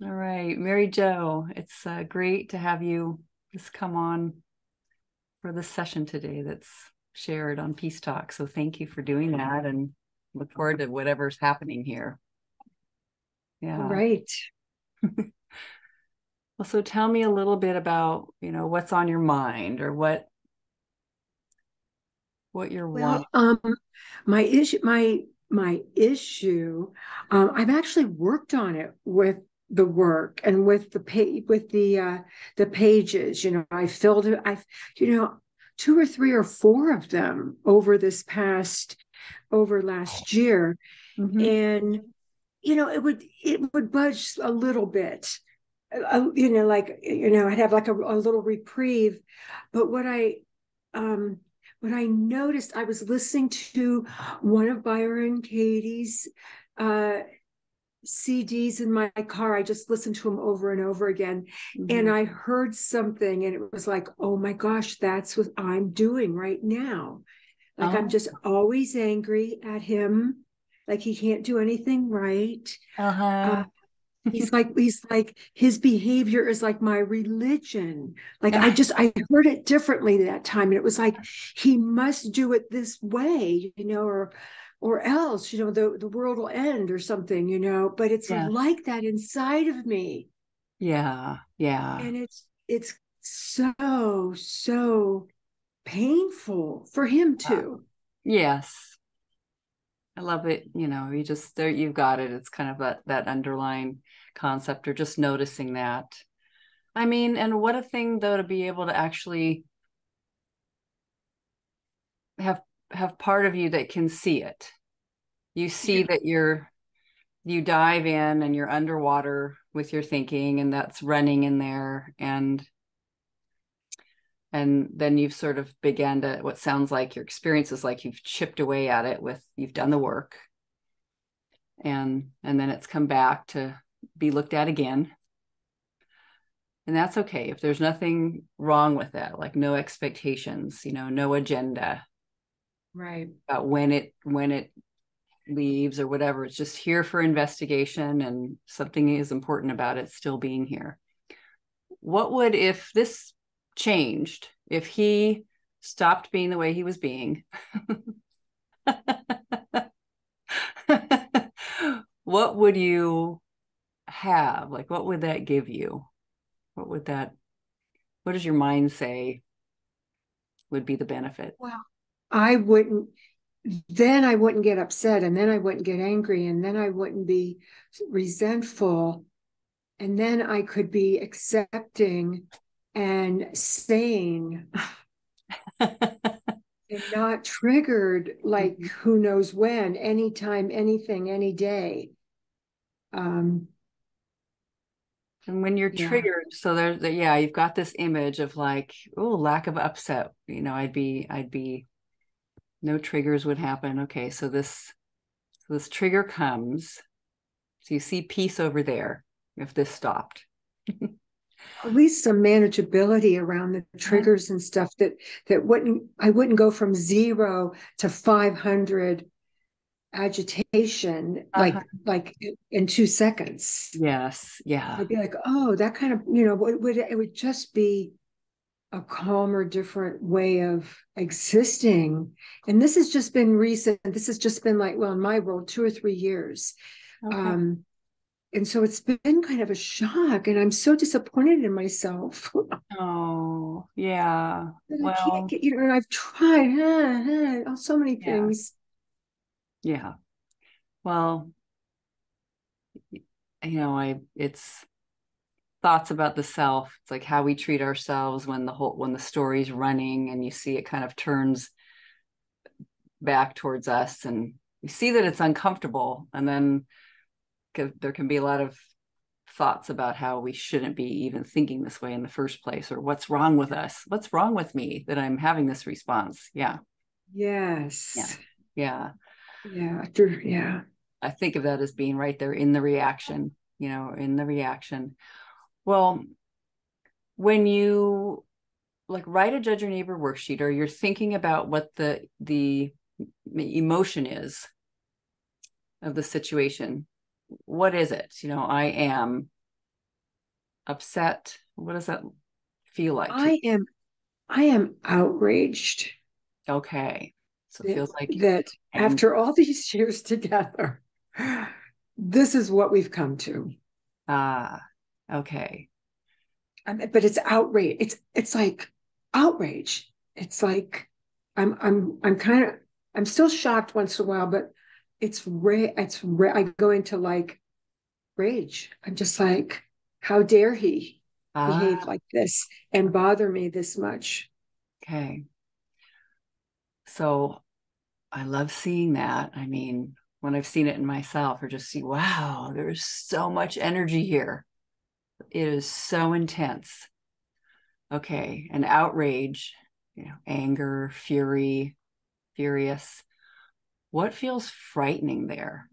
All right, Mary Jo, it's great to have you just come on for this session today that's shared on Peace Talk. So thank you for doing that and look forward to whatever's happening here. Yeah. Right. Well, so tell me a little bit about, what's on your mind or what you're wanting. Well, my issue, I've actually worked on it with the work and with the pages. I filled it. You know, two or three or four of them over last year, Mhm. and it would budge a little bit. I'd have like a little reprieve. But um, what I noticed, I was listening to one of Byron Katie's uh, CDs in my car. I just listened to them over and over again. And Mhm. I heard something, and it was like, oh my gosh, that's what I'm doing right now. Like, I'm Oh, just always angry at him. Like, he can't do anything right. Uh, uh-huh. he's like his behavior is like my religion. Like, I heard it differently that time, and it was like he must do it this way, or else, the world will end or something. But it's Yes. like that inside of me, Yeah. Yeah. and it's so painful for him too. Yes. I love it. You just there, you've got it. It's kind of that underlying concept or just noticing that. I mean, and what a thing though to be able to actually have have part of you that can see it. You see Yeah. that you dive in and you're underwater with your thinking and that's running in there and then you've sort of began to what sounds like your experience is like you've chipped away at it with you've done the work and then it's come back to be looked at again. And that's okay if there's nothing wrong with that, like no expectations, no agenda Right. about when it leaves or whatever. It's just here for investigation and something is important about it still being here. What would, if this changed, if he stopped being the way he was being, what would you have? Like, what would that give you? What does your mind say would be the benefit? Well, I wouldn't then I wouldn't get upset, and then I wouldn't get angry, and then I wouldn't be resentful, and then I could be accepting and sane and not triggered like who knows when, anytime, anything, any day. Um, And when you're yeah. triggered, so yeah, you've got this image of like, oh, lack of upset. I'd be, no triggers would happen. Okay, so this trigger comes. So you see peace over there if this stopped. At least some manageability around the triggers and stuff that wouldn't I wouldn't go from 0 to 500 agitation Uh-huh. like in 2 seconds. Yes, yeah. I'd be like, oh, that kind of, it would just be a calmer, different way of existing. And this has just been recent. This has just been like, well, in my world, 2 or 3 years. Okay. Um, and so it's been kind of a shock, and I'm so disappointed in myself. Oh, yeah. That I can't Well, get, and I've tried so many yeah. things. Yeah. Well, it's thoughts about the self. It's like how we treat ourselves when the story's running and you see it kind of turns back towards us and we see that it's uncomfortable and then there can be a lot of thoughts about how we shouldn't be even thinking this way in the first place or what's wrong with us, what's wrong with me that I'm having this response. Yeah. Yeah. Yes. Yeah. Yeah. Yeah. I think of that as being right there in the reaction, in the reaction. Well, when you like write a judge your neighbor worksheet or you're thinking about what the emotion is of the situation, what is it? I am upset? What does that feel like to I am I am outraged you? Okay. So it that, feels like that anger. after all these years together, this is what we've come to. Ah, okay. But it's outrage. It's like outrage. It's like I'm kind of I'm still shocked once in a while, but I go into like rage. I'm just like, how dare he behave Ah, like this and bother me this much? okay. So I love seeing that. I mean, when I've seen it in myself, or just see, wow, there's so much energy here. It is so intense. Okay. And outrage, anger, fury, furious. What feels frightening there?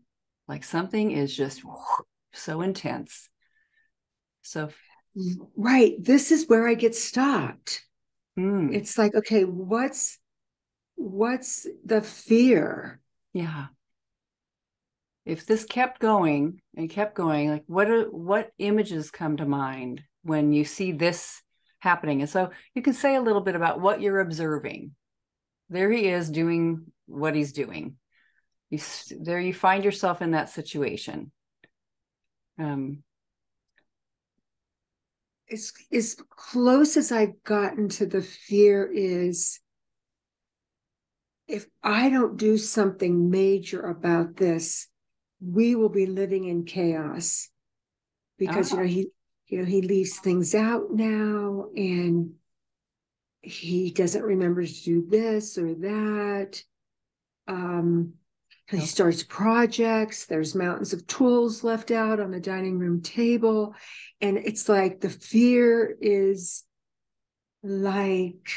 Like something is just so intense. So, Right. This is where I get stopped. mm, It's like, okay, what's the fear? yeah. If this kept going and kept going, like what images come to mind when you see this happening? And so you can say a little bit about what you're observing. There he is doing what he's doing. There you find yourself in that situation. Um, As close as I've gotten to the fear is if I don't do something major about this, we will be living in chaos because ah, he leaves things out now and he doesn't remember to do this or that. Um, he okay. starts projects. There's mountains of tools left out on the dining room table, and it's like the fear is like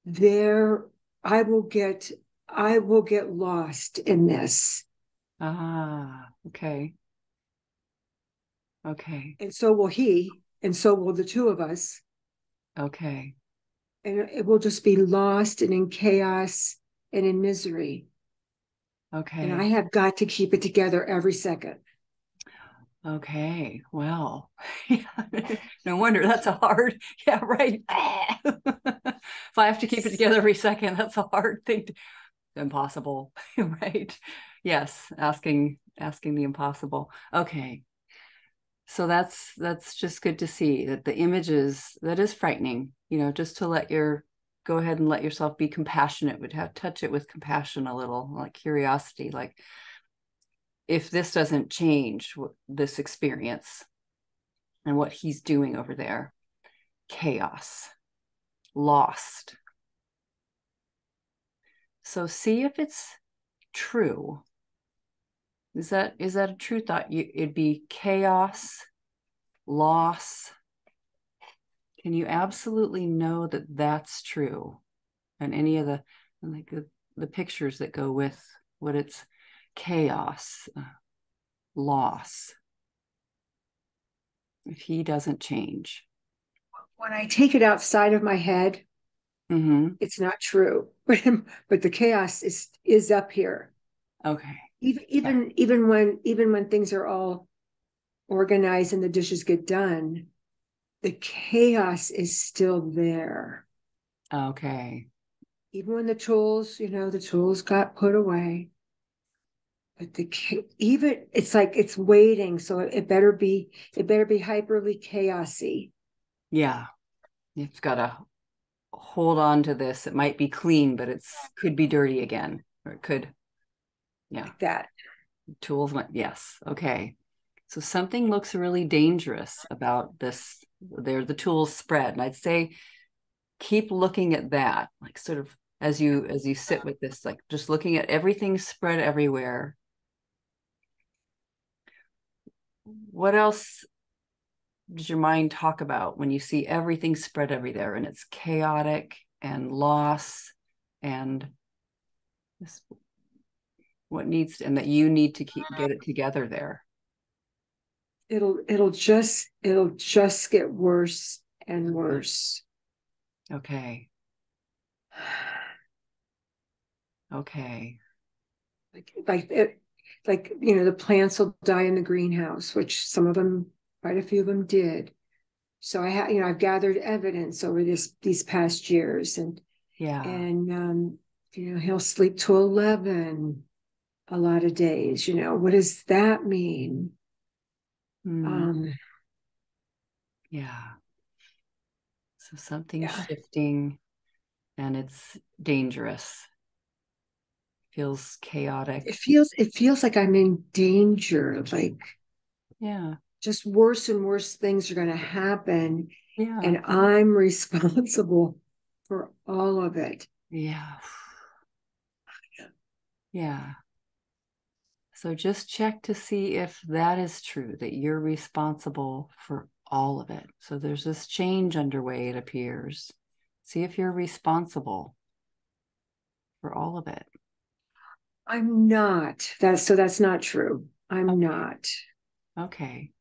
there. I will get I will get lost in this. Okay. Okay. And so will he, and so will the two of us. Okay. And it will just be lost and in chaos and in misery. And I Okay. have got to keep it together every second. Okay. Well, yeah. No wonder that's a hard, yeah, right. If I have to keep it together every second, that's a hard thing to, impossible, right? Yes, asking the impossible. Okay. So that's just good to see that the images that is frightening, just to let your go ahead and let yourself be compassionate, would have touch it with compassion a little, like curiosity, like if this doesn't change this experience and what he's doing over there, chaos, lost. So see if it's true. Is that a true thought? It'd be chaos, loss. Can you absolutely know that that's true? And any of the like the pictures that go with what it's chaos, loss. If he doesn't change. When I take it outside of my head, Mm-hmm. it's not true. But the chaos is up here. Okay. Even Yeah. even even when things are all organized and the dishes get done, the chaos is still there. Okay. Even when the tools got put away. But even it's like it's waiting, so it better be hyperly chaosy Yeah. You've got to hold on to this. It might be clean, but it's could be dirty again. Or it could, yeah. like that. Tools went, yes. Okay. So something looks really dangerous about this. There, the tools spread. And I'd say keep looking at that, like sort of as you sit with this, like just looking at everything spread everywhere. What else does your mind talk about when you see everything spread everywhere and it's chaotic and loss and this, what needs and that you need to get it together there? It'll just get worse and worse. Okay. Okay. Like the plants will die in the greenhouse, which some of them, quite a few of them did. So I've gathered evidence over these past years, Yeah. and he'll sleep till 11 a lot of days. What does that mean? Mm, Um, yeah. So something's yeah, shifting and it's dangerous. Feels chaotic. it feels like I'm in danger. Like Yeah. just worse and worse things are going to happen, Yeah. and I'm responsible for all of it. Yeah. Yeah. So just check to see if that is true, that you're responsible for all of it. So there's this change underway, it appears. See if you're responsible for all of it. I'm not. That's not true. I'm Okay. not. Okay.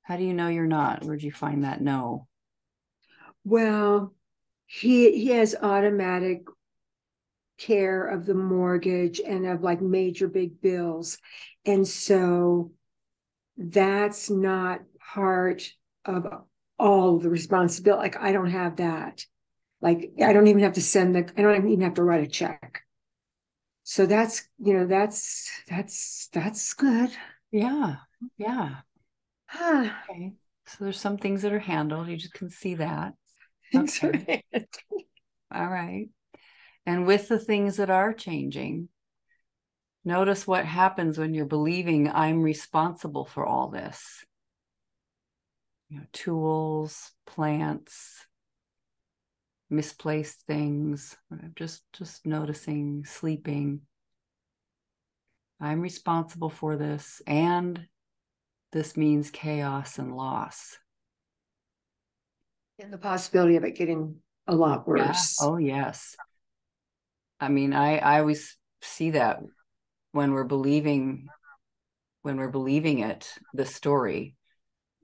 How do you know you're not? Where'd you find that no? Well, he has automatic care of the mortgage and of like major big bills. And so that's not part of all the responsibility. Like I don't have that. Like I don't even have to I don't even have to write a check. So that's good. Yeah. Yeah. Huh. Okay. So there's some things that are handled. You just can see that. Things are Okay. All right. And with the things that are changing, notice what happens when you're believing I'm responsible for all this. Tools, plants, misplaced things, just noticing, sleeping. I'm responsible for this, and this means chaos and loss. and the possibility of it getting a lot Yeah. worse. Oh, yes. I mean, I always see that when we're believing it, the story.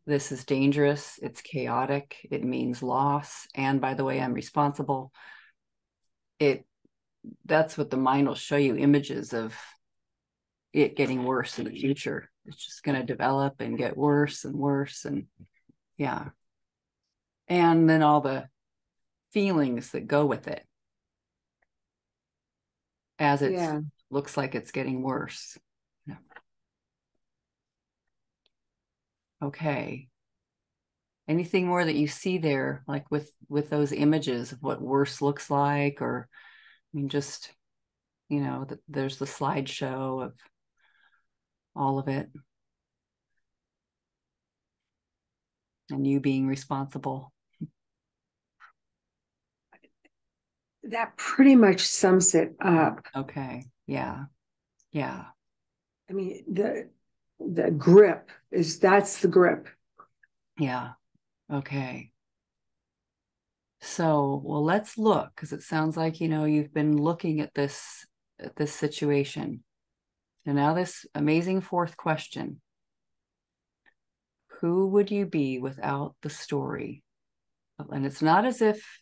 This is dangerous. It's chaotic. It means loss. And by the way, I'm responsible. It That's what the mind will show you, images of it getting worse in the future. It's just going to develop and get worse and worse. And yeah. And then all the feelings that go with it as it Yeah. looks like it's getting worse. Yeah. Okay. Anything more that you see there, like with those images of what worse looks like, or I mean, just there's the slideshow of all of it, and you being responsible. That pretty much sums it up. Okay. Yeah. Yeah. I mean, the grip that's the grip. Yeah. Okay. So, well, let's look, because it sounds like, you've been looking at this situation. And now this amazing fourth question. Who would you be without the story? And it's not as if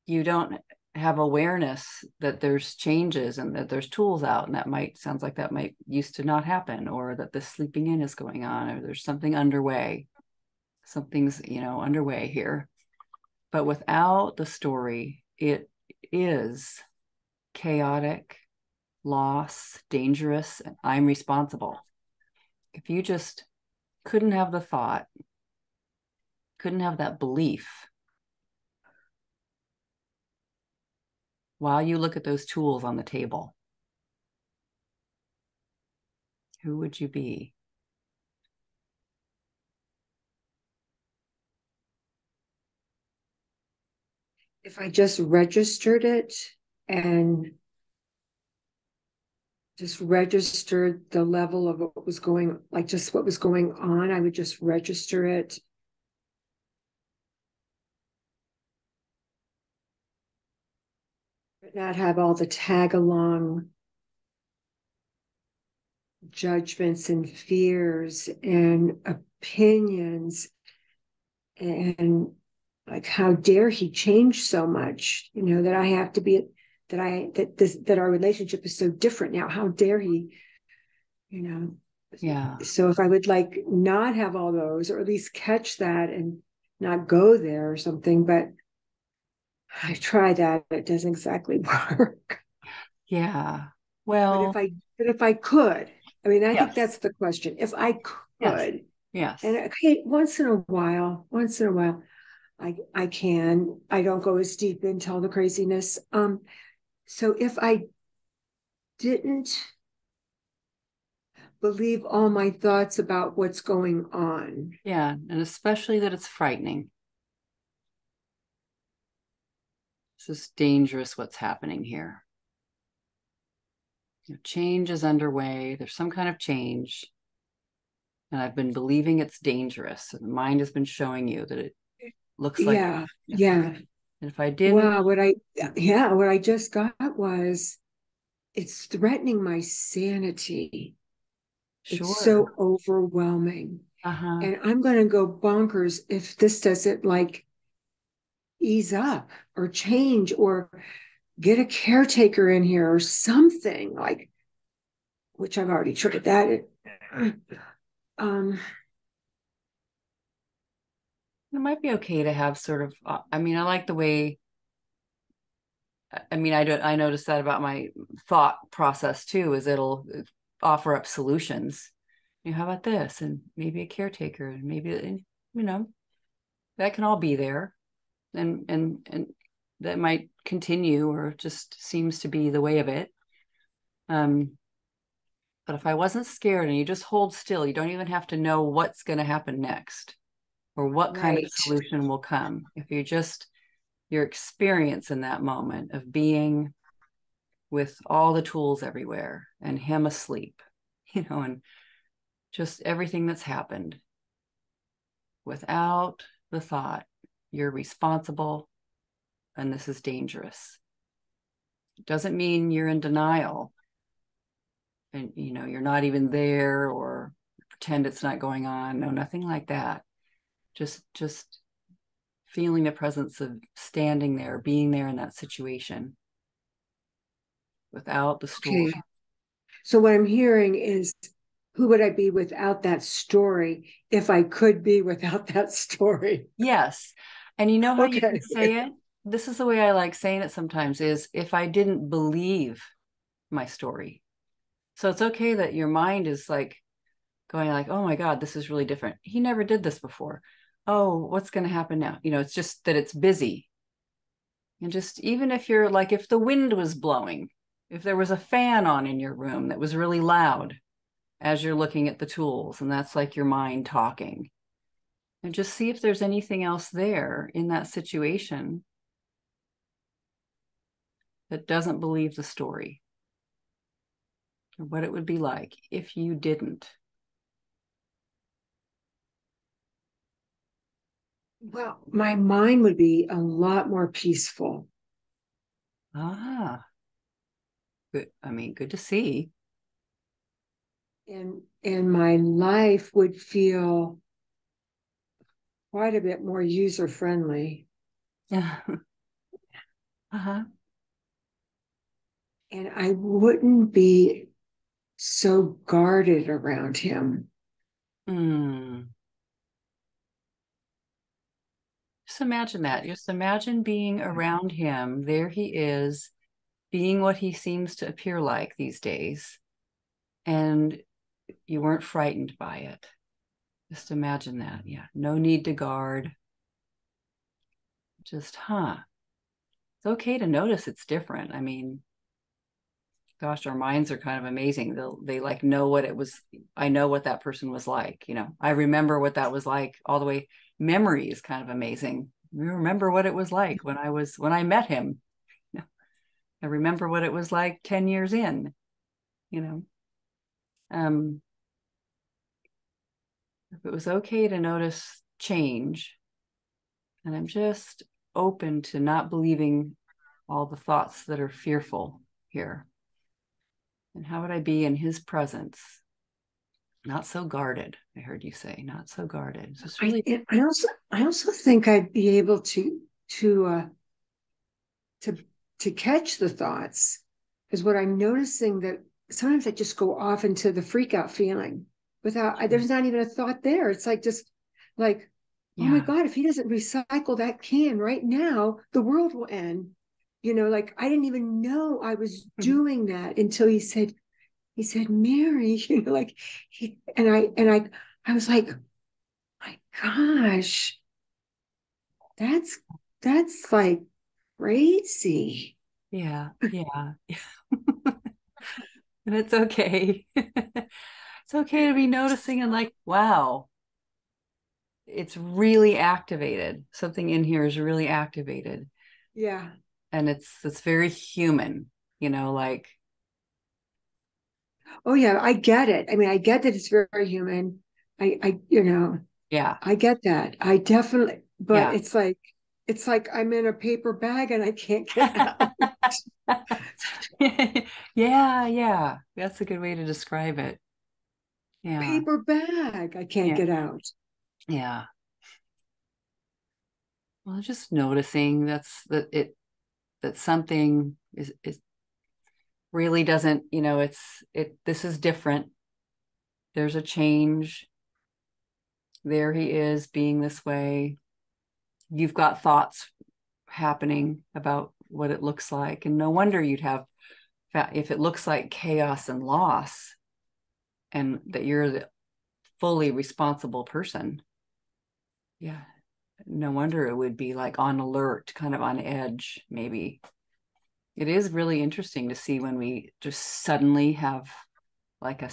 you don't have awareness that there's changes and that there's tools out, and sounds like that might used to not happen, or that the sleeping in is going on, or there's something underway. Something's, underway here. But without the story, it is chaotic, loss, dangerous, and I'm responsible. If you just couldn't have the thought, couldn't have that belief, while you look at those tools on the table, who would you be? If I just registered it and just registered the level of what was going, like just what was going on, I would just register it. But not have all the tag along judgments and fears and opinions, and like how dare he change so much, that I have to be that our relationship is so different now. How dare he, you know Yeah. So if I would like not have all those, or at least catch that and not go there or something, but I try that, it doesn't exactly work. Yeah. But Well, if I could, I mean, I think yes. that's the question. If I Yes. could, and Yes. okay, once in a while, I can. I don't go as deep into all the craziness. So if I didn't believe all my thoughts about what's going on, Yeah. And especially that it's frightening. This is dangerous what's happening here. Change is underway. There's some kind of change. And I've been believing it's dangerous. And the mind has been showing you that it looks like, yeah, you know, yeah. and if I didn't, Wow, what I just got was it's threatening my sanity. It's sure. so overwhelming. Uh-huh. And I'm going to go bonkers if this doesn't like ease up or change or get a caretaker in here or something like, which I've already tried that. Um, It might be okay to have sort of, I mean, I like the way, I mean, I noticed that about my thought process too, is it'll offer up solutions. How about this? And maybe a caretaker, and maybe, you know, that can all be there. And that might continue or just seems to be the way of it. Um, but if I wasn't scared and you just hold still, you don't even have to know what's going to happen next or what kind of right. solution will come. If you just your experience in that moment of being with all the tools everywhere and him asleep, and just everything that's happened without the thought, you're responsible and this is dangerous. It doesn't mean you're in denial and you're not even there or pretend it's not going on. No, nothing like that. Just feeling the presence of standing there, being there in that situation without the story. Okay. So what I'm hearing is who would I be without that story if I could be without that story? Yes. And you know how you Okay. can say it? This is the way I like saying it sometimes is if I didn't believe my story. So it's okay that your mind is like going like, oh my God, this is really different. He never did this before. Oh, what's going to happen now? It's just that it's busy. And just even if you're like, if the wind was blowing, if there was a fan on in your room that was really loud as you're looking at the tools, and that's like your mind talking, and just see if there's anything else there in that situation that doesn't believe the story or what it would be like if you didn't. Well, my mind would be a lot more peaceful. Ah, good. I mean, good to see. And my life would feel quite a bit more user friendly. Uh-huh. And I wouldn't be so guarded around him. Mm. Just imagine that. Just imagine being around him. There he is, being what he seems to appear like these days. And you weren't frightened by it. Just imagine that. Yeah. No need to guard. Just, it's okay to notice it's different. I mean, gosh, our minds are kind of amazing. They like know what it was. I know what that person was like. I remember what that was like all the way. Memory is kind of amazing. We remember what it was like when I met him. I remember what it was like 10 years in, you know. Um, if it was okay to notice change, and I'm just open to not believing all the thoughts that are fearful here. And how would I be in his presence? Not so guarded. I heard you say, not so guarded. It's just really, I also think I'd be able to uh, to to catch the thoughts, is what I'm noticing, that sometimes I just go off into the freak out feeling. without, there's not even a thought there. It's like, just like, oh my Yeah. God, if he doesn't recycle that can right now, the world will end. Like I didn't even know I was doing that until he said, Mary, like I was like, my gosh, that's like crazy. Yeah. Yeah. And it's okay. It's okay to be noticing and like, wow, it's really activated. Something in here is really activated. Yeah. And it's very human, like, Oh yeah, I get it. I mean, I get that it's very human. I yeah, I get that. I definitely, but yeah. it's like I'm in a paper bag and I can't get out. Yeah, yeah. That's a good way to describe it. Yeah. Paper bag. I can't Yeah. get out. Yeah. Well, just noticing that something is really doesn't, this is different. There's a change. There he is being this way. You've got thoughts happening about what it looks like. And no wonder you'd have, if it looks like chaos and loss, and that you're the fully responsible person. Yeah. No wonder it would be like on alert, kind of on edge, maybe. It is really interesting to see when we just suddenly have like a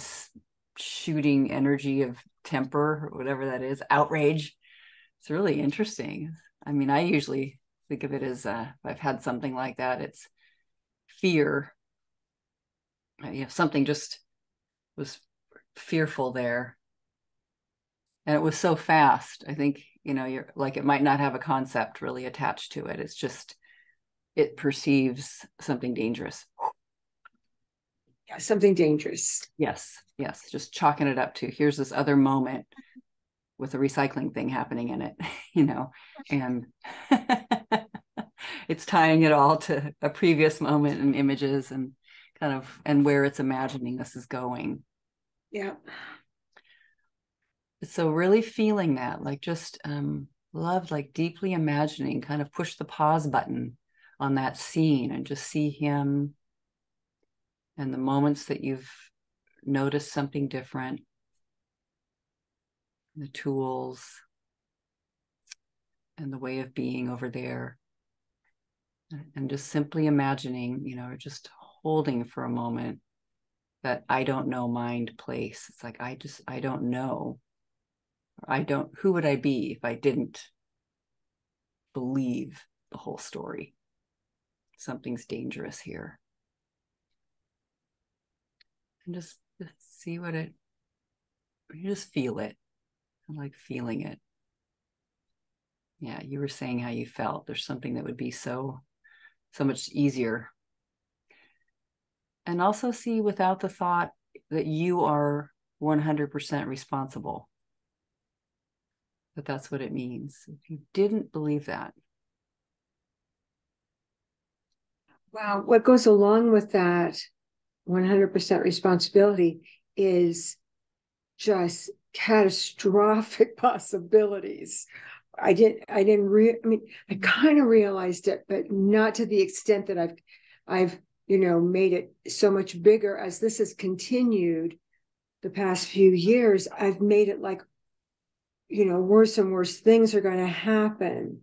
shooting energy of temper or whatever that is, outrage. It's really interesting. I mean, I usually think of it as if I've had something like that, it's fear. Something just was fearful there. And it was so fast. I think, you're like, it might not have a concept really attached to it. It's just, it perceives something dangerous. Yeah, something dangerous. Yes, yes. Just chalking it up to here's this other moment with a recycling thing happening in it, and it's tying it all to a previous moment and images and kind of, and where it's imagining this is going. Yeah. So really feeling that, like, just love, like deeply imagining, kind of push the pause button on that scene and just see him and the moments that you've noticed something different, the tools and the way of being over there, and just simply imagining, or just holding for a moment that I don't know mind place. It's like, I don't know. Who would I be if I didn't believe the whole story? Something's dangerous here. And just see you just feel it. I like feeling it. Yeah, you were saying how you felt. There's something that would be so much easier. And also see without the thought that you are 100% responsible. That that's what it means. If you didn't believe that. Wow. What goes along with that 100% responsibility is just catastrophic possibilities. I mean, I kind of realized it, but not to the extent that I've, made it so much bigger as this has continued the past few years. I've made it like, worse and worse things are going to happen.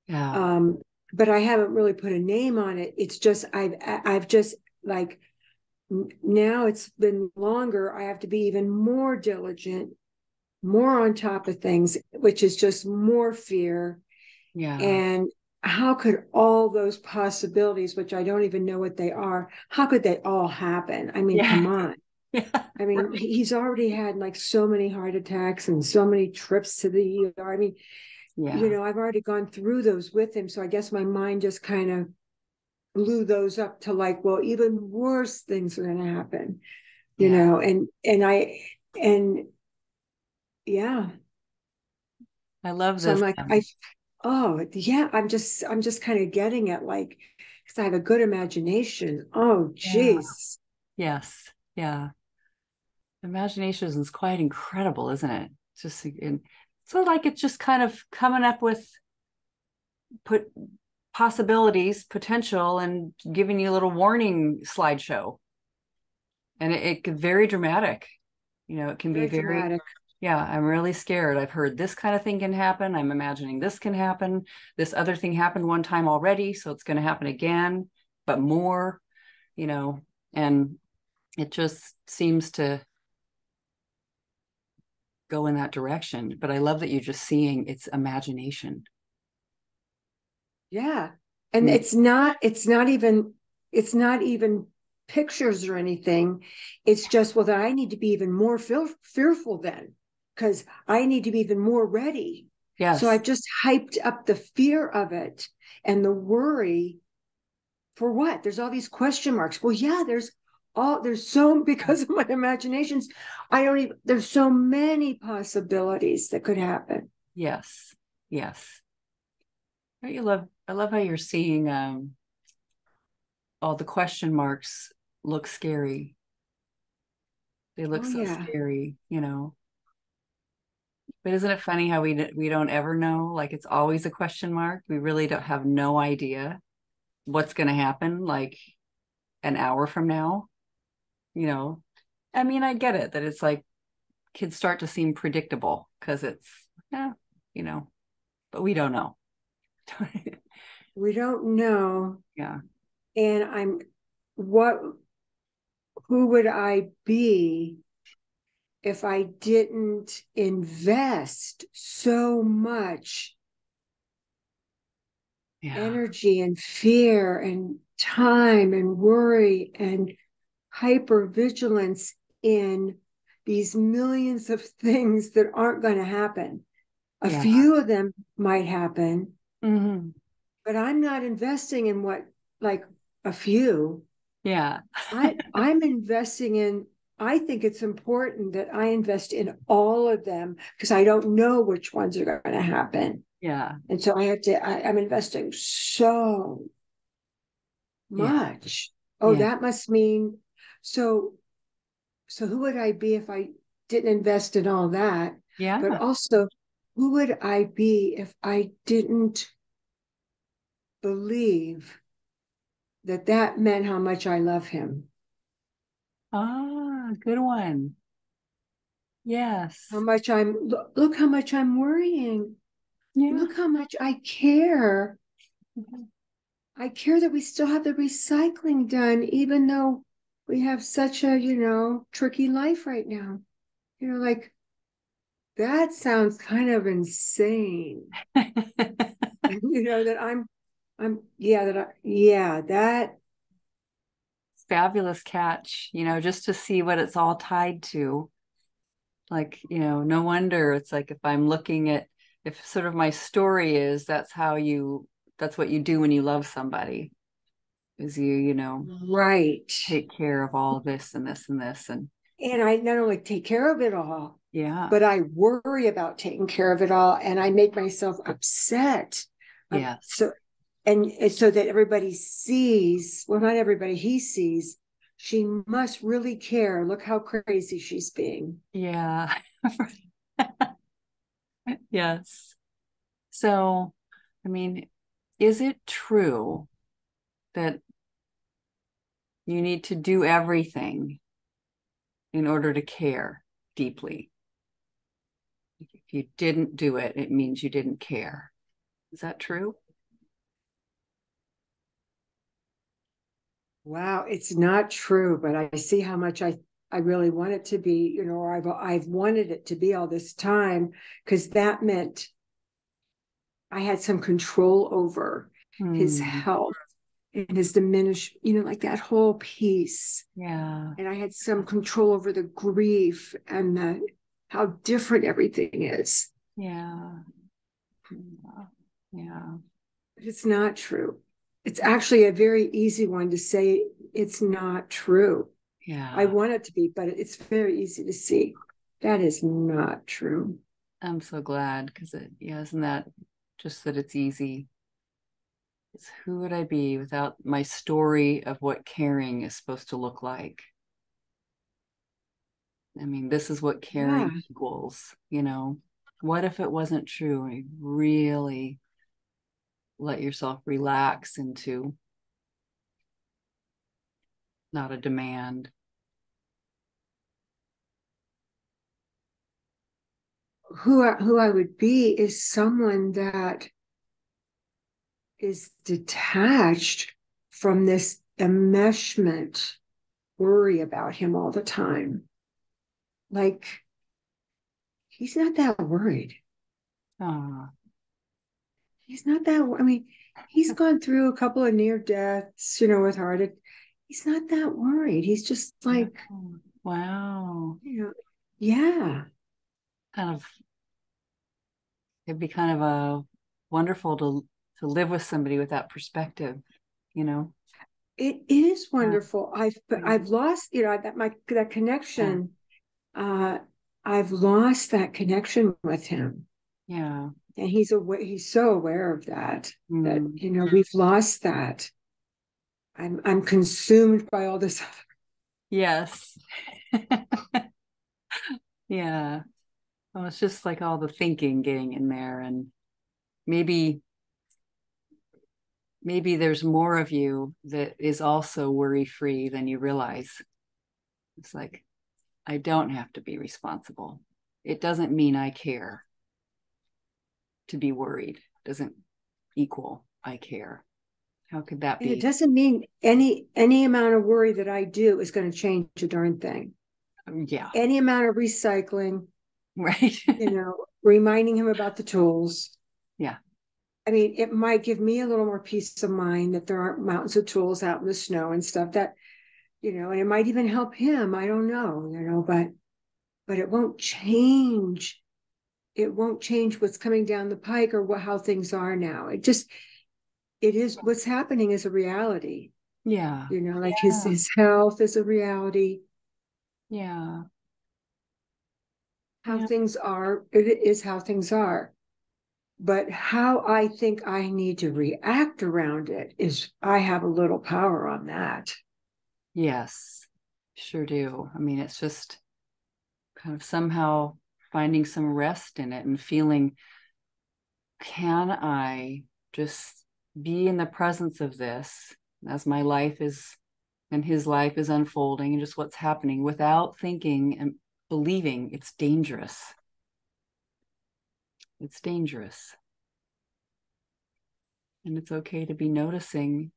Yeah. Um, but I haven't really put a name on it. It's just, I've just like, now it's been longer. I have to be even more diligent, more on top of things, which is just more fear. Yeah. And how could all those possibilities, which I don't even know what they are, how could they all happen? I mean, Yeah. come on. Yeah. I mean, he's already had like so many heart attacks and so many trips to the ER. I mean, Yeah. I've already gone through those with him. So I guess my mind just kind of blew those up to like, well, even worse things are going to happen, Yeah. and yeah. I love So I'm this. like, oh yeah, I'm just kind of getting it, like, because I have a good imagination. Oh Yeah. geez. Yes. Yeah. Imagination is quite incredible, isn't it? It's just, and so like it's just kind of coming up with put possibilities, potential, and giving you a little warning slideshow. And it could very dramatic. It can be Very very, dramatic. yeah, I'm really scared. I've heard this kind of thing can happen. I'm imagining this can happen. This other thing happened one time already, so it's going to happen again, but more, you know, and it just seems to go in that direction. But I love that you're just seeing its imagination. Yeah. I And mean, it's not even pictures or anything. It's just, well, that I need to be even more fearful then, because I need to be even more ready. So yes, I've just hyped up the fear of it and the worry for what? There's all these question marks. Well, yeah, there's so because of my imaginations, I don't even there's so many possibilities that could happen. yes, yes. I love how you're seeing all the question marks look scary. They look Oh so yeah. scary. But isn't it funny how we don't ever know? Like it's always a question mark. We really don't have no idea what's going to happen like an hour from now, you know. I mean, I get it that it's like kids start to seem predictable because it's yeah, you know, but we don't know. We don't know. Yeah. And what who would I be if I didn't invest so much Yeah. energy and fear and time and worry and hypervigilance in these millions of things that aren't going to happen? A Yeah. few of them might happen, Hmm. but I'm not investing in what, like, a few. Yeah. I'm investing in, I think it's important that I invest in all of them because I don't know which ones are going to happen. Yeah. And so I'm investing so Yeah. much. Oh, Yeah. that must mean, so, so who would I be if I didn't invest in all that? But Yeah. also, who would I be if I didn't believe that that meant how much I love him? Ah, good one. How Yes. much look how much I'm worrying. Yeah. Look how much I care. I care that we still have the recycling done, even though we have such a, tricky life right now. Like that sounds kind of insane. That that Fabulous catch, just to see what it's all tied to. Like, no wonder it's like if I'm looking at, if sort of my story is that's what you do when you love somebody, is right. take care of all this and this and this. And And I not only take care of it all, yeah, but I worry about taking care of it all, and I make myself upset. yes, So and so that everybody sees, well, not everybody, he sees, she must really care. Look how crazy she's being. yeah, yes. So, I mean, is it true that you need to do everything in order to care deeply? If you didn't do it, it means you didn't care. Is that true? Wow, it's not true, but I see how much I really want it to be, or I've wanted it to be all this time, because that meant I had some control over his Hmm. health and his diminished, like that whole piece. Yeah. And I had some control over the grief and how different everything is. Yeah. Yeah. Yeah. But it's not true. It's actually a very easy one to say it's not true. I Yeah. want it to be, but it's very easy to see that is not true. I'm so glad because yeah, isn't that just that it's easy? It's who would I be without my story of what caring is supposed to look like? I mean, this is what Yeah. caring equals, you know. What if it wasn't true? And you really let yourself relax into not a demand. Who I would be is someone that is detached from this enmeshment worry about him all the time. Like, he's not that worried. Ah, He's not that, I mean, he's gone through a couple of near deaths, with heart. He's not that worried. He's just like, wow. you know, yeah, Kind of, it'd be kind of a wonderful to live with somebody with that perspective, you know. it is Yeah, wonderful. I've lost, that yeah, connection. Uh, I've lost that connection with him. yeah. And he's so aware of that, Mm, we've lost that. I'm consumed by all this. yes. Yeah. Well, it's just like all the thinking getting in there, and maybe there's more of you that is also worry free than you realize. It's like, I don't have to be responsible. It doesn't mean I care. To be worried doesn't equal I care. How could that And it be? doesn't mean any amount of worry that I do is going to change a darn thing. Yeah, Any amount of recycling, right. reminding him about the tools. Yeah, I mean, it might give me a little more peace of mind that there aren't mountains of tools out in the snow and stuff that, and it might even help him. I don't know, but it won't change. It won't change what's coming down the pike or how things are now. It is what's happening is a reality. yeah, Like his health is a reality. yeah, How yeah, things are, it is how things are. But how I think I need to react around it is I have a little power on that. yes, sure do. I mean, it's just kind of somehow finding some rest in it and feeling, can I just be in the presence of this as my life is and his life is unfolding and just what's happening without thinking and believing it's dangerous. It's dangerous. And it's okay to be noticing,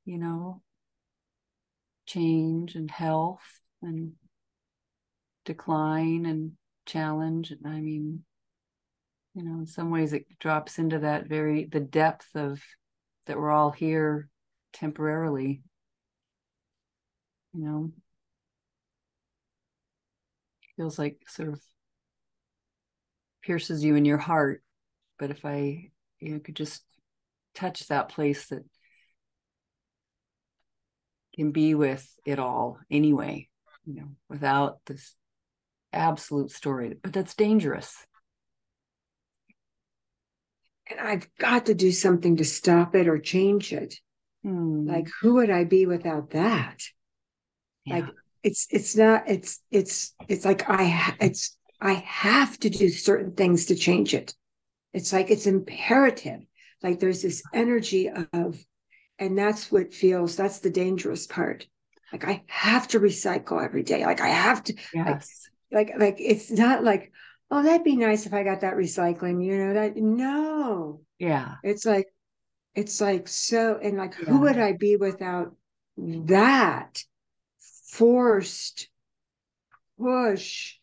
change and health and decline and challenge. I mean, in some ways it drops into the depth of that we're all here temporarily, you know, feels like sort of pierces you in your heart. But if I, could just touch that place that can be with it all anyway, without this absolute story, but that's dangerous. And I've got to do something to stop it or change it. Like, Hmm. who would I be without that? Yeah. Like, it's not, it's like I have to do certain things to change it. It's like it's imperative. Like there's this energy of, and that's the dangerous part. Like I have to recycle every day. Like I have to, like, Yes. it's not like, oh, that'd be nice if I got that recycling, that no. Yeah. It's like, so, and like, who Yeah. would I be without that forced push,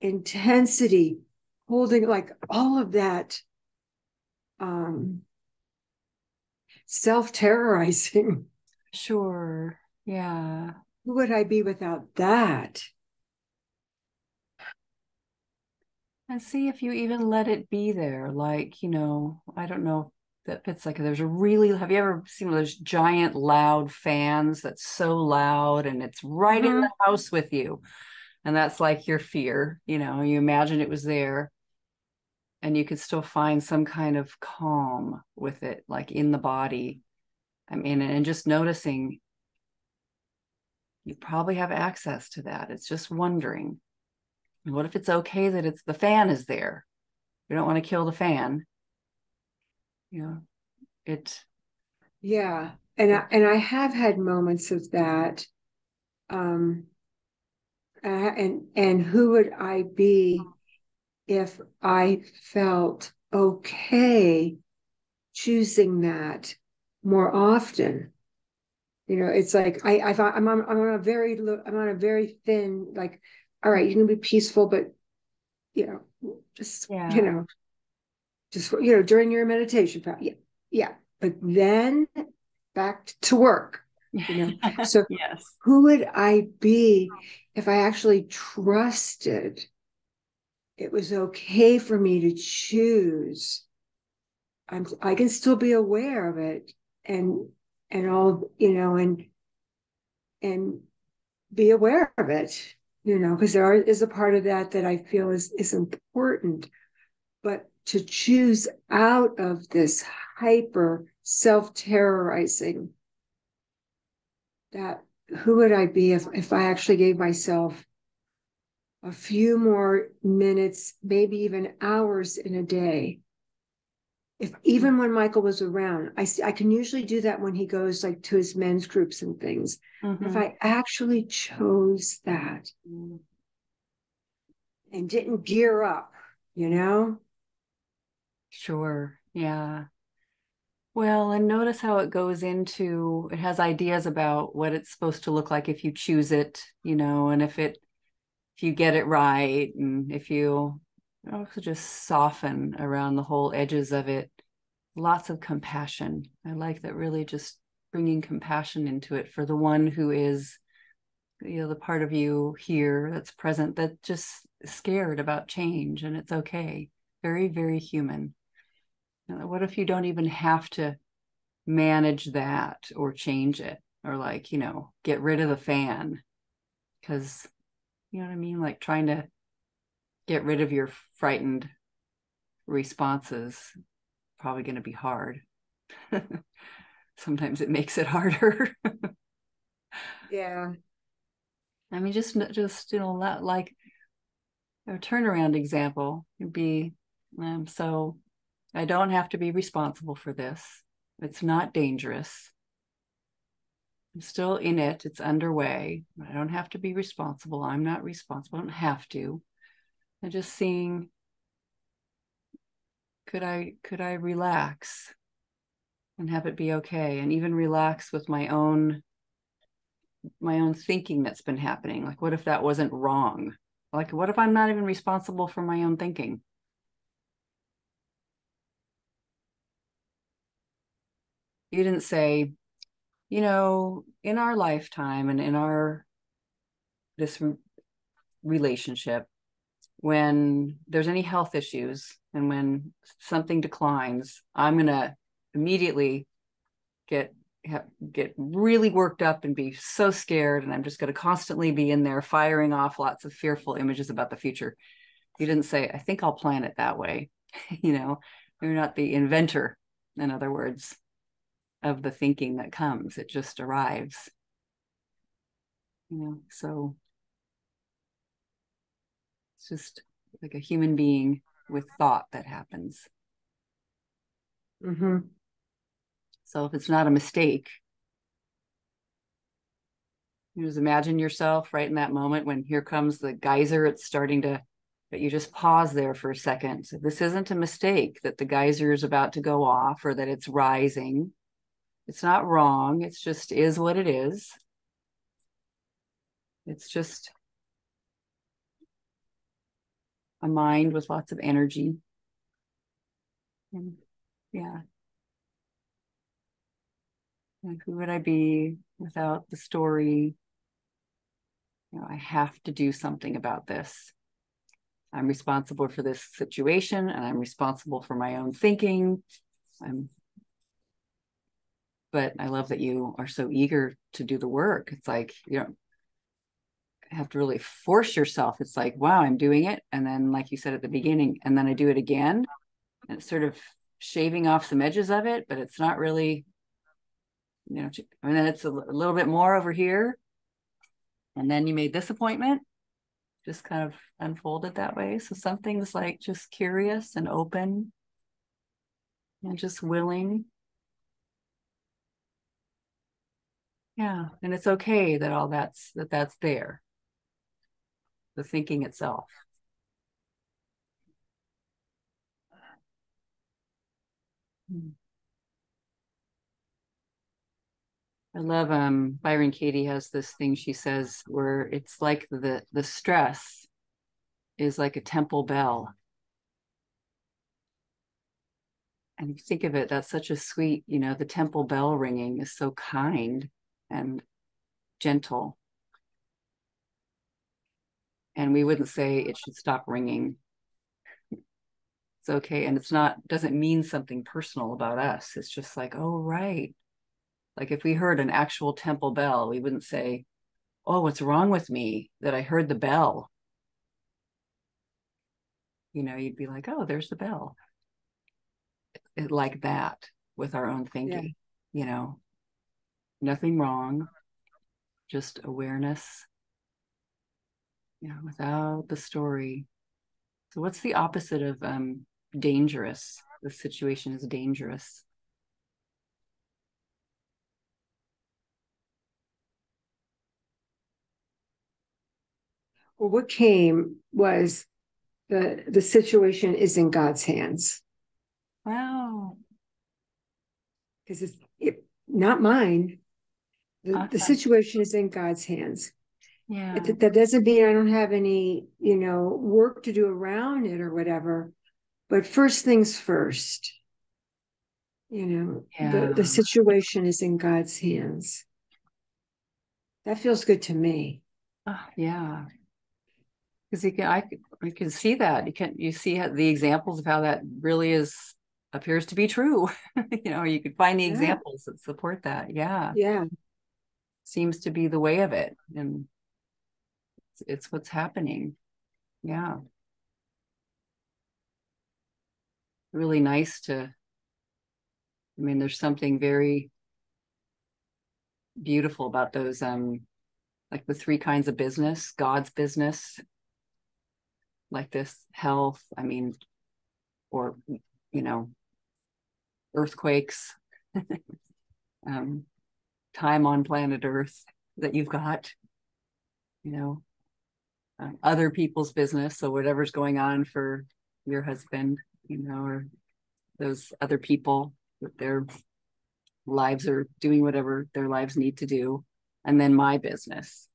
intensity, holding like all of that um self-terrorizing. Sure. Yeah. Who would I be without that? And see if you even let it be there. Like, I don't know if that fits. Like, have you ever seen one of those giant loud fans that's so loud and it's right in the Mm-hmm. house with you? And that's like your fear, you imagine it was there and you could still find some kind of calm with it, like in the body. I mean, and just noticing you probably have access to that. It's just wondering. What if it's okay that it's the fan is there? We don't want to kill the fan. You know, it. Yeah. And I have had moments of that. Um, and who would I be if I felt okay choosing that more often? It's like I'm on a very thin, like, all right, you can be peaceful, but you just Yeah. during your meditation, yeah, yeah. But then back to work, So Yes. who would I be if I actually trusted it was okay for me to choose? I can still be aware of it, and all, and be aware of it, because is a part of that I feel is important. But to choose out of this hyper self-terrorizing, that who would I be if I actually gave myself a few more minutes, maybe even hours in a day? If even when Michael was around, I can usually do that when he goes like to his men's groups and things. But if Mm-hmm. I actually chose that and didn't gear up, you know? Sure. Yeah. Well, and notice how it goes into, it has ideas about what it's supposed to look like if you choose it, and if you get it right, and if you also just soften around the whole edges of it. Lots of compassion. I like that, really just bringing compassion into it for the one who is, the part of you here that's present that just scared about change, and it's okay. Very, very human. What if you don't even have to manage that or change it, or like, get rid of the fan? Because, you know what I mean? Like trying to get rid of your frightened responses, probably going to be hard. Sometimes it makes it harder. Yeah. I mean, just like a turnaround example would be, so I don't have to be responsible for this. It's not dangerous. I'm still in it. It's underway. I don't have to be responsible. I'm not responsible. I don't have to. And just seeing, could I relax and have it be okay, and even relax with my own thinking that's been happening. Like, what if that wasn't wrong? Like, what if I'm not even responsible for my own thinking? You didn't say, in our lifetime and in our this relationship, when there's any health issues and when something declines, I'm gonna immediately get get really worked up and be so scared, and I'm just going to constantly be in there firing off lots of fearful images about the future. You didn't say, I think I'll plan it that way. You're not the inventor, in other words, of the thinking that comes. It just arrives. So it's just like a human being with thought that happens. Mm-hmm. So if it's not a mistake, you just imagine yourself right in that moment when here comes the geyser. It's starting to, but you just pause there for a second. So this isn't a mistake that the geyser is about to go off or that it's rising. It's not wrong. It's just is what it is. It's just a mind with lots of energy. And yeah. And who would I be without the story? I have to do something about this. I'm responsible for this situation, and I'm responsible for my own thinking. But I love that you are so eager to do the work. It's like, you don't have to really force yourself. It's like, wow, I'm doing it. And then, like you said at the beginning, and then I do it again. And it's sort of shaving off some edges of it, but it's not really, and then it's a little bit more over here. And then you made this appointment. just kind of unfolded that way. So some things like just curious and open and just willing. Yeah. And it's okay that all that's there, the thinking itself. I love Byron Katie has this thing she says where it's like the stress is like a temple bell. And if you think of it, that's such a sweet, the temple bell ringing is so kind and gentle. And we wouldn't say it should stop ringing. It's okay. And doesn't mean something personal about us. It's just like, oh, right. Like if we heard an actual temple bell, we wouldn't say, oh, what's wrong with me that I heard the bell? You'd be like, oh, there's the bell. Like that with our own Yeah. thinking, nothing wrong, just awareness, without the story. So what's the opposite of dangerous? The situation is dangerous. Well, what came was the situation is in God's hands. Wow. Because not mine. The Awesome. situation is in God's hands. Yeah. That doesn't mean I don't have any, work to do around it or whatever. But first things first, Yeah. the situation is in God's hands. That feels good to me. Yeah. Because you can see that you see the examples of how that really appears to be true. You could find the Yeah. examples that support that. Yeah. Yeah. Seems to be the way of it. And it's what's happening. Yeah. Really nice there's something very beautiful about those, like the three kinds of business, God's business, like this health, or, earthquakes, um, time on planet Earth that you've got, you know, other people's business. So whatever's going on for your husband, or those other people with their lives are doing whatever their lives need to do. And then my business.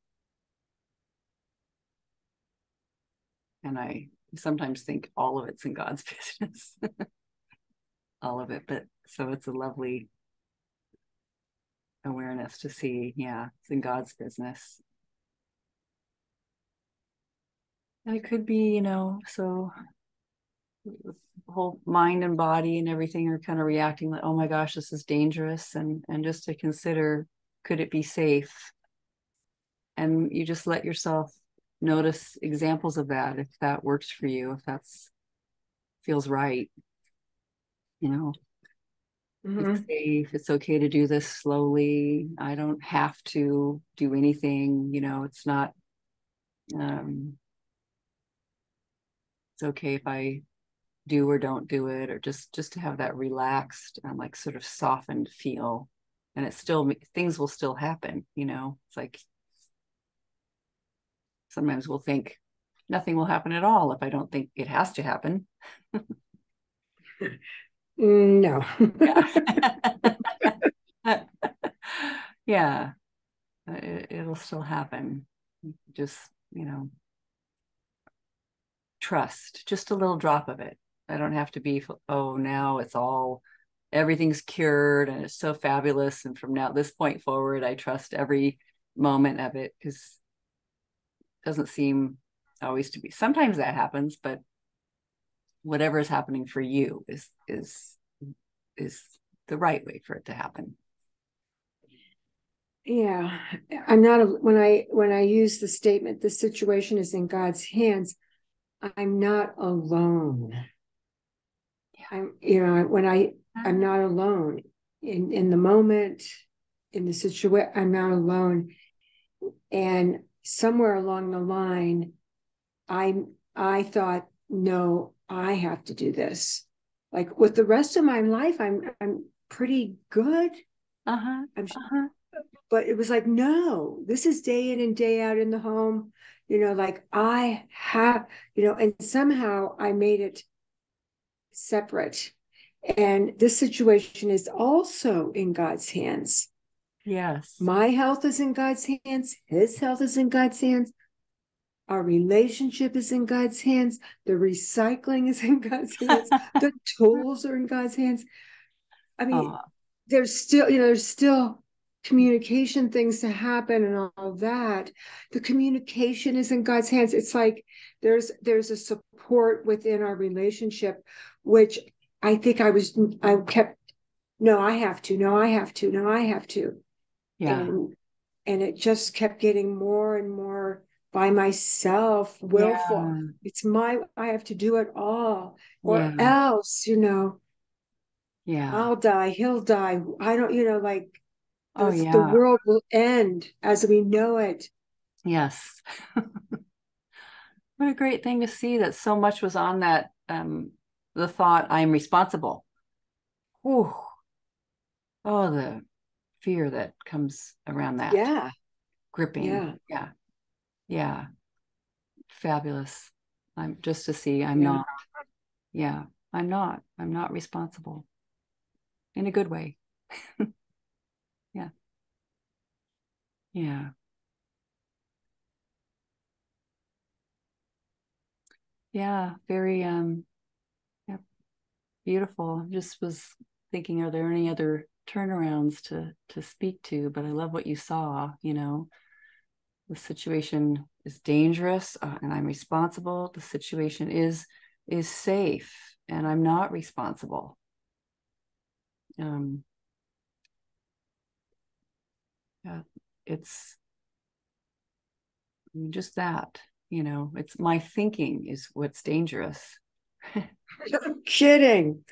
And I sometimes think all of it's in God's business, all of it. But so it's a lovely awareness to see, yeah, it's in God's business. And it could be, so the whole mind and body and everything are kind of reacting like, oh my gosh, this is dangerous. And just to consider, could it be safe? And you just let yourself notice examples of that if that works for you, if that's feels right, you know. It's Mm-hmm. safe, it's okay to do this slowly, I don't have to do anything, it's not um it's okay if I do or don't do it, or just to have that relaxed and like sort of softened feel. And it's still, things will still happen, it's like sometimes we'll think nothing will happen at all if I don't think it has to happen. No. Yeah. Yeah, it'll still happen. Just, trust, just a little drop of it. I don't have to be, oh, now it's all, everything's cured and it's so fabulous. And from now, this point forward, I trust every moment of it, because it doesn't seem always to be. Sometimes that happens, but whatever is happening for you is the right way for it to happen. Yeah. I'm not when I use the statement, the situation is in God's hands, I'm not alone. I'm not alone in the moment, in the situation. I'm not alone. And somewhere along the line, I thought, no, I have to do this. Like with the rest of my life, I'm pretty good. Uh-huh. I'm Uh-huh. But it was like, no, this is day in and day out in the home. Like I have, and somehow I made it separate. And this situation is also in God's hands. Yes. My health is in God's hands. His health is in God's hands. Our relationship is in God's hands. The recycling is in God's hands. The tools are in God's hands. I mean, Oh, there's still communication things to happen and all that. The communication is in God's hands. It's like there's a support within our relationship, which I think I kept, no, I have to, no, I have to, no, I have to. yeah. And it just kept getting more and more by myself, willful. Yeah. I have to do it all, or Yeah. else, Yeah. I'll die, he'll die. I don't, like Oh, the yeah. world will end as we know it. Yes. What a great thing to see that so much was on that, the thought, I'm responsible. Ooh. Oh, the fear that comes around that. Yeah, Gripping. yeah, Yeah. Yeah. Fabulous. I'm just to see I'm yeah, not. Yeah. I'm not responsible in a good way. Yeah. Yeah. Yeah. Very yeah, beautiful. Just was thinking, are there any other turnarounds to speak to? But I love what you saw, the situation is dangerous, and I'm responsible. The situation is safe and I'm not responsible. Um, yeah, it's just that, it's my thinking is what's dangerous. no kidding,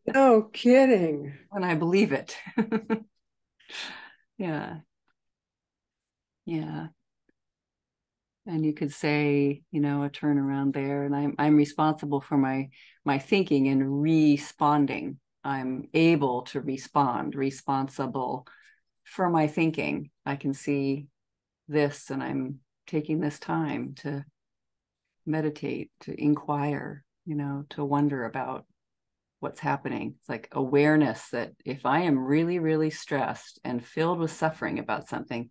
no kidding. When I believe it. Yeah. Yeah. And you could say, a turnaround there, and I'm responsible for my thinking and responding. I'm able to respond, responsible for my thinking. I can see this, and I'm taking this time to meditate, to inquire, to wonder about what's happening. It's like awareness that if I am really, really stressed and filled with suffering about something,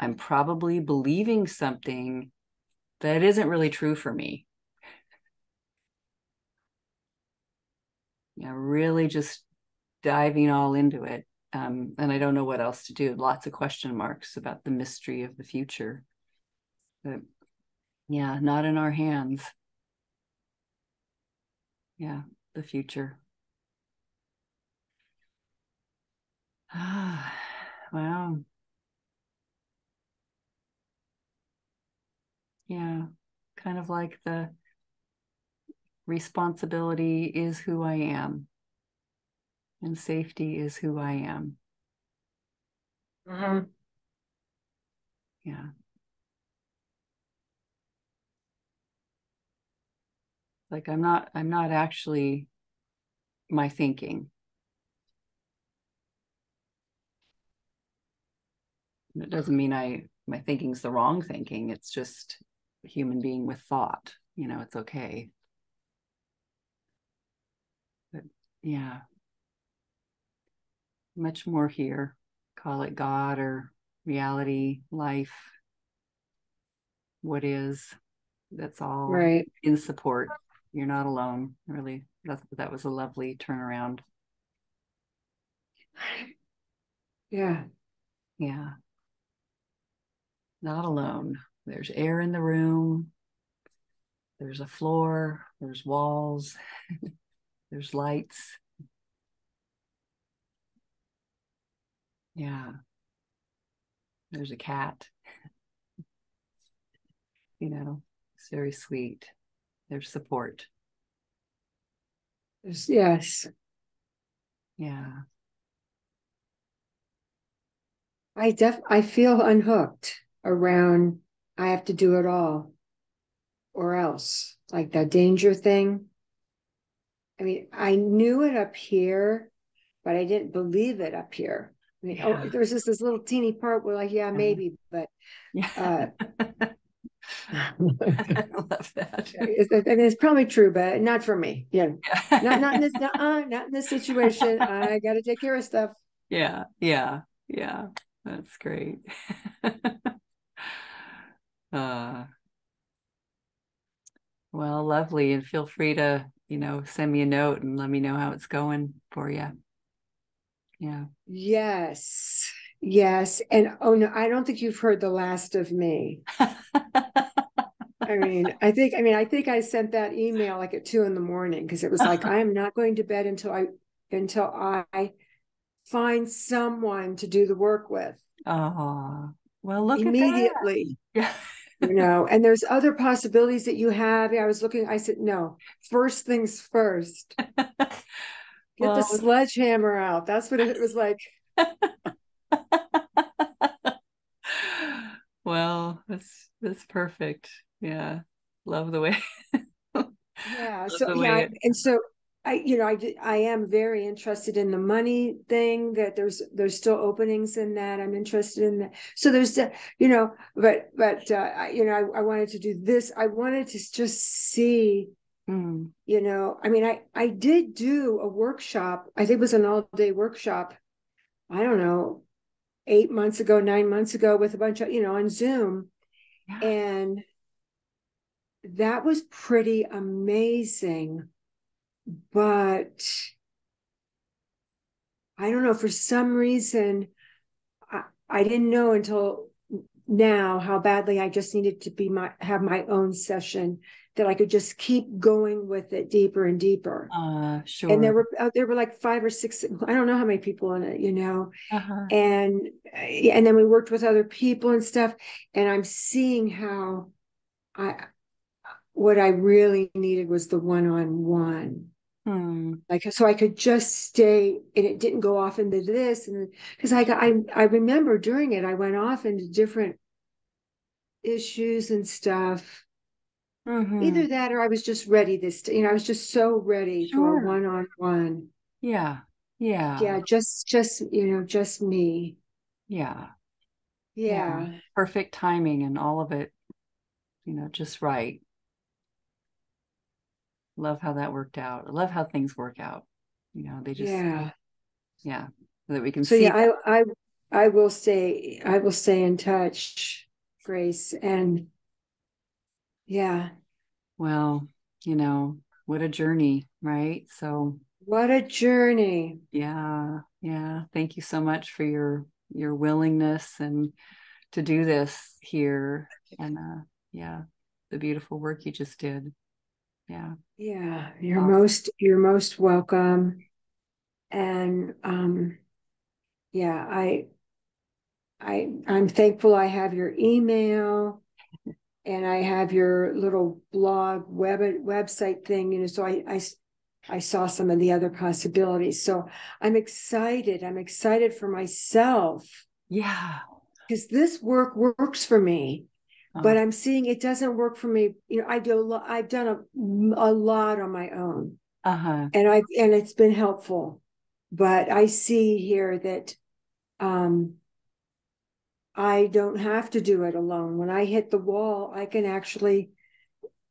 I'm probably believing something that isn't really true for me. Really just diving all into it. And I don't know what else to do. Lots of question marks about the mystery of the future. But yeah, not in our hands. Yeah, the future. Ah, wow. Yeah, kind of like the responsibility is who I am, and safety is who I am. Mhm. Yeah, like I'm not actually my thinking. It doesn't mean my thinking's the wrong thinking. It's just a human being with thought. It's okay. But yeah, much more here. Call it God or reality, life, what is. That's all Right. in support. You're not alone. Really, that was a lovely turnaround. Yeah. Yeah, not alone. There's air in the room. There's a floor. There's walls. There's lights. Yeah, there's a cat. It's very sweet. There's support. Yes. Yeah. I feel unhooked around I have to do it all. or else, like that danger thing. I mean, I knew it up here, but I didn't believe it up here. I mean, oh, Yeah. there's just this little teeny part where like, yeah, Yeah. maybe, but Yeah. uh I love that. it's probably true, but not for me. Yeah. Not in Yeah. this not in this situation. I gotta take care of stuff. Yeah. Yeah. Yeah. That's great. Uh, well, lovely. And feel free to, send me a note and let me know how it's going for you. Yeah. Yes. Yes. And oh no, I don't think you've heard the last of me. I think I sent that email like at 2 a.m. because it was like, I am not going to bed until I find someone to do the work with Oh, well, look at that. immediately, Yeah. and there's other possibilities that you have. I was looking, I said, no, first things first, get the Well, sledgehammer out. That's what it was like. well, that's perfect. Yeah. Love the way love Yeah. the Yeah. way it. And so I am very interested in the money thing that there's still openings in that. I'm interested in that. So there's, I wanted to do this. I wanted to just see, Mm, I did do a workshop. I think it was an all-day workshop. I don't know, 8 months ago, 9 months ago with a bunch of, on Zoom. yeah. And that was pretty amazing. But I don't know, for some reason, I didn't know until now how badly I just needed to have my own session that I could just keep going with it deeper and deeper. And Sure. there were like 5 or 6, I don't know how many people in it, Uh-huh. and then we worked with other people and stuff. And I'm seeing how I what I really needed was the one-on-one. Hmm. Like, so I could just stay and it didn't go off into this. And because I remember during it, I went off into different issues and stuff. Mm-hmm. Either that or I was just ready I was just so ready for a Sure. one-on-one. Yeah. Yeah. Yeah, just me. Yeah. Yeah. Yeah, Perfect timing and all of it, just right. Love how that worked out. I love how things work out. They just, yeah. yeah, so that we can So see yeah, that. I will stay in touch, Grace. And yeah, Well, what a journey, right? So, what a journey. yeah, yeah. Thank you so much for your willingness and to do this here and yeah, the beautiful work you just did. Yeah. Yeah, Awesome. you're most welcome. And yeah, I'm thankful I have your email and I have your little blog website thing, so I saw some of the other possibilities. So I'm excited. I'm excited for myself Yeah. because this work works for me, but Awesome. I'm seeing it doesn't work for me. I do a lot. I've done a lot on my own, Uh-huh. and it's been helpful. But I see here that um, I don't have to do it alone. When I hit the wall, I can actually,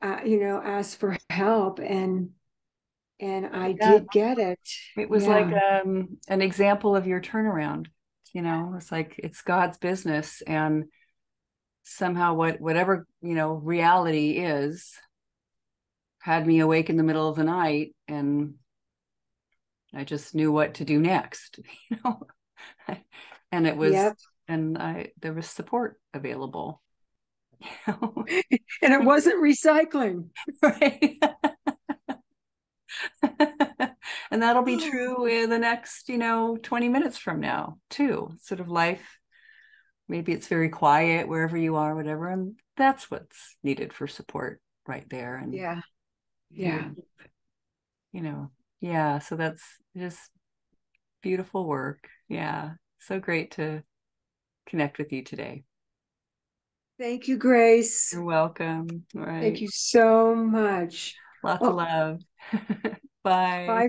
ask for help, and I Yeah. did get it. It was like Yeah, an example of your turnaround. It's like it's God's business and somehow whatever, reality is had me awake in the middle of the night and I just knew what to do next, you know. And it was yep. and I there was support available. And it wasn't recycling. Right. And that'll be true in the next, 20 minutes from now, too. Sort of life. Maybe it's very quiet wherever you are, whatever. And that's what's needed for support right there. And Yeah, here, yeah, yeah. So that's just beautiful work. Yeah. So great to connect with you today. Thank you, Grace. You're welcome. All Thank right. you so much. Lots of Well, love. Bye. bye